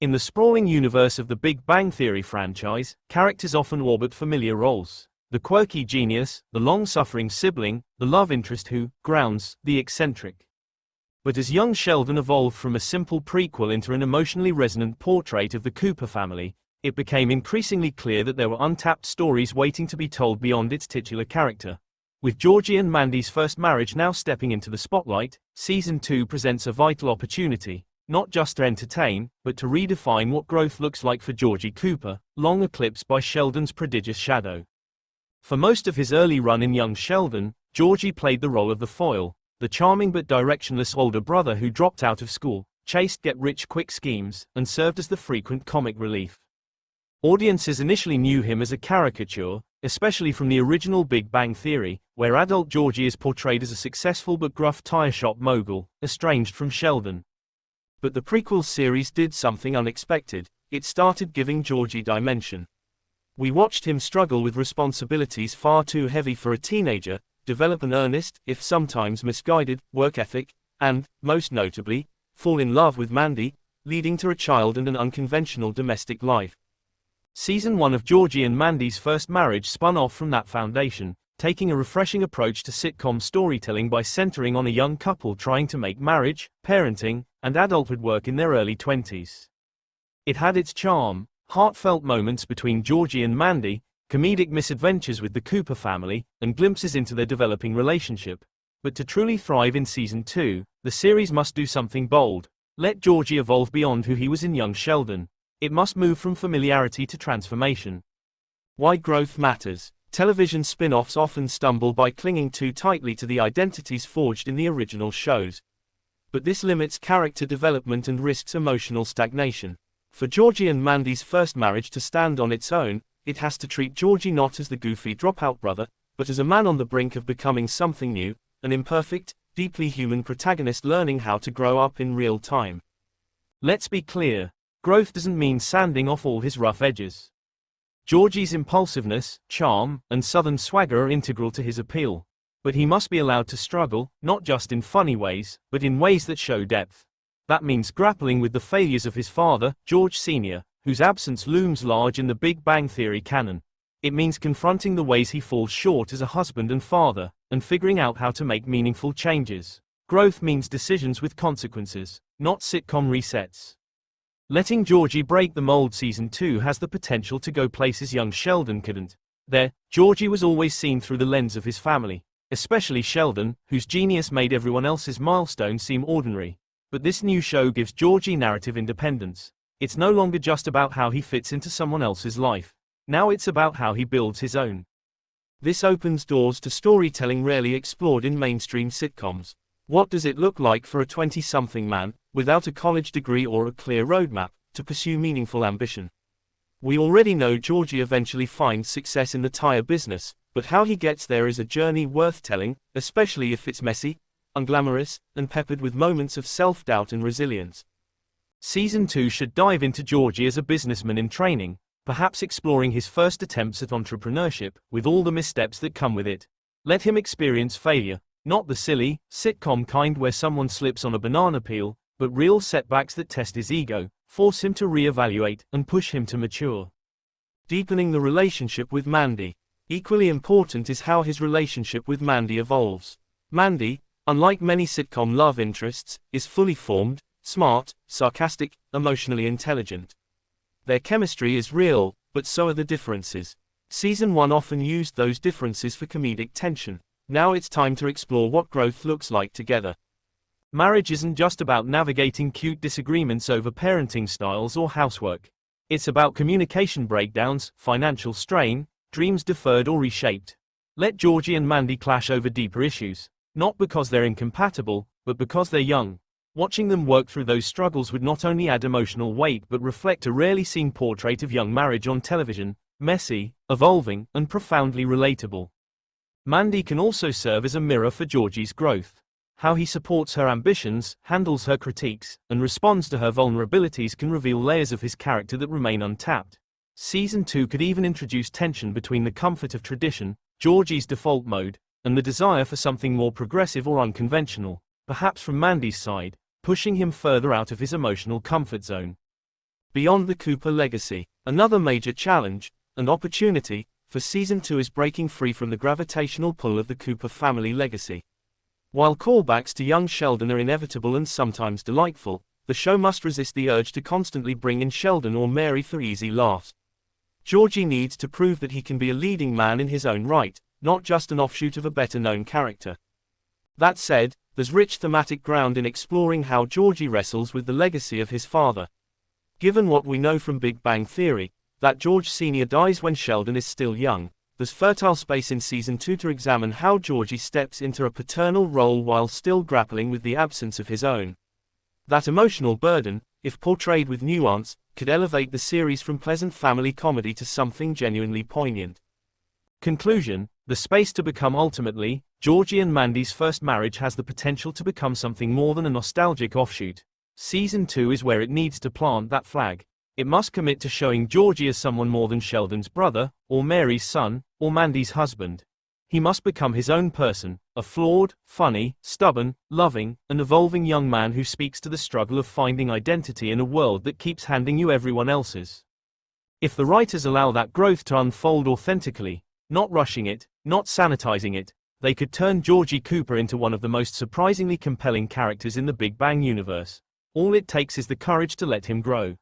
In the sprawling universe of the Big Bang Theory franchise, characters often orbit familiar roles. The quirky genius, the long-suffering sibling, the love interest who grounds the eccentric. But as young Sheldon evolved from a simple prequel into an emotionally resonant portrait of the Cooper family, it became increasingly clear that there were untapped stories waiting to be told beyond its titular character. With Georgie and Mandy's first marriage now stepping into the spotlight, Season 2 presents a vital opportunity, not just to entertain, but to redefine what growth looks like for Georgie Cooper, long eclipsed by Sheldon's prodigious shadow. For most of his early run in young Sheldon, Georgie played the role of the foil, the charming but directionless older brother who dropped out of school, chased get-rich-quick schemes, and served as the frequent comic relief. Audiences initially knew him as a caricature, especially from the original Big Bang Theory, where adult Georgie is portrayed as a successful but gruff tire shop mogul, estranged from Sheldon. But the prequel series did something unexpected. It started giving Georgie dimension. We watched him struggle with responsibilities far too heavy for a teenager, develop an earnest, if sometimes misguided, work ethic, and, most notably, fall in love with Mandy, leading to a child and an unconventional domestic life. Season 1 of Georgie and Mandy's first marriage spun off from that foundation, taking a refreshing approach to sitcom storytelling by centering on a young couple trying to make marriage, parenting, and adulthood work in their early 20s. It had its charm, heartfelt moments between Georgie and Mandy, comedic misadventures with the Cooper family, and glimpses into their developing relationship. But to truly thrive in Season 2, the series must do something bold. Let Georgie evolve beyond who he was in young Sheldon. It must move from familiarity to transformation. Why growth matters. Television spin-offs often stumble by clinging too tightly to the identities forged in the original shows. But this limits character development and risks emotional stagnation. For Georgie and Mandy's first marriage to stand on its own, it has to treat Georgie not as the goofy dropout brother, but as a man on the brink of becoming something new, an imperfect, deeply human protagonist learning how to grow up in real time. Let's be clear, growth doesn't mean sanding off all his rough edges. Georgie's impulsiveness, charm, and southern swagger are integral to his appeal. But he must be allowed to struggle, not just in funny ways, but in ways that show depth. That means grappling with the failures of his father, George Sr., whose absence looms large in the Big Bang Theory canon. It means confronting the ways he falls short as a husband and father, and figuring out how to make meaningful changes. Growth means decisions with consequences, not sitcom resets. Letting Georgie break the mold. Season 2 has the potential to go places young Sheldon couldn't. There, Georgie was always seen through the lens of his family, especially Sheldon, whose genius made everyone else's milestones seem ordinary. But this new show gives Georgie narrative independence. It's no longer just about how he fits into someone else's life. Now it's about how he builds his own. This opens doors to storytelling rarely explored in mainstream sitcoms. What does it look like for a 20-something man, without a college degree or a clear roadmap, to pursue meaningful ambition? We already know Georgie eventually finds success in the tire business, but how he gets there is a journey worth telling, especially if it's messy, unglamorous, and peppered with moments of self-doubt and resilience. Season 2 should dive into Georgie as a businessman in training, perhaps exploring his first attempts at entrepreneurship, with all the missteps that come with it. Let him experience failure, not the silly, sitcom kind where someone slips on a banana peel, but real setbacks that test his ego, force him to reevaluate, and push him to mature. Deepening the relationship with Mandy. Equally important is how his relationship with Mandy evolves. Mandy, unlike many sitcom love interests, is fully formed, smart, sarcastic, emotionally intelligent. Their chemistry is real, but so are the differences. Season 1 often used those differences for comedic tension. Now it's time to explore what growth looks like together. Marriage isn't just about navigating cute disagreements over parenting styles or housework. It's about communication breakdowns, financial strain, dreams deferred or reshaped. Let Georgie and Mandy clash over deeper issues, not because they're incompatible, but because they're young. Watching them work through those struggles would not only add emotional weight but reflect a rarely seen portrait of young marriage on television: messy, evolving, and profoundly relatable. Mandy can also serve as a mirror for Georgie's growth. How he supports her ambitions, handles her critiques, and responds to her vulnerabilities can reveal layers of his character that remain untapped. Season 2 could even introduce tension between the comfort of tradition, Georgie's default mode, and the desire for something more progressive or unconventional, perhaps from Mandy's side, pushing him further out of his emotional comfort zone. Beyond the Cooper legacy, another major challenge, and opportunity, for Season 2 is breaking free from the gravitational pull of the Cooper family legacy. While callbacks to young Sheldon are inevitable and sometimes delightful, the show must resist the urge to constantly bring in Sheldon or Mary for easy laughs. Georgie needs to prove that he can be a leading man in his own right, not just an offshoot of a better-known character. That said, there's rich thematic ground in exploring how Georgie wrestles with the legacy of his father. Given what we know from Big Bang Theory, that George Sr. dies when Sheldon is still young, there's fertile space in Season 2 to examine how Georgie steps into a paternal role while still grappling with the absence of his own. That emotional burden, if portrayed with nuance, could elevate the series from pleasant family comedy to something genuinely poignant. Conclusion: the space to become ultimately, Georgie and Mandy's first marriage has the potential to become something more than a nostalgic offshoot. Season 2 is where it needs to plant that flag. It must commit to showing Georgie as someone more than Sheldon's brother, or Mary's son, or Mandy's husband. He must become his own person, a flawed, funny, stubborn, loving, and evolving young man who speaks to the struggle of finding identity in a world that keeps handing you everyone else's. If the writers allow that growth to unfold authentically, not rushing it, not sanitizing it, they could turn Georgie Cooper into one of the most surprisingly compelling characters in the Big Bang universe. All it takes is the courage to let him grow.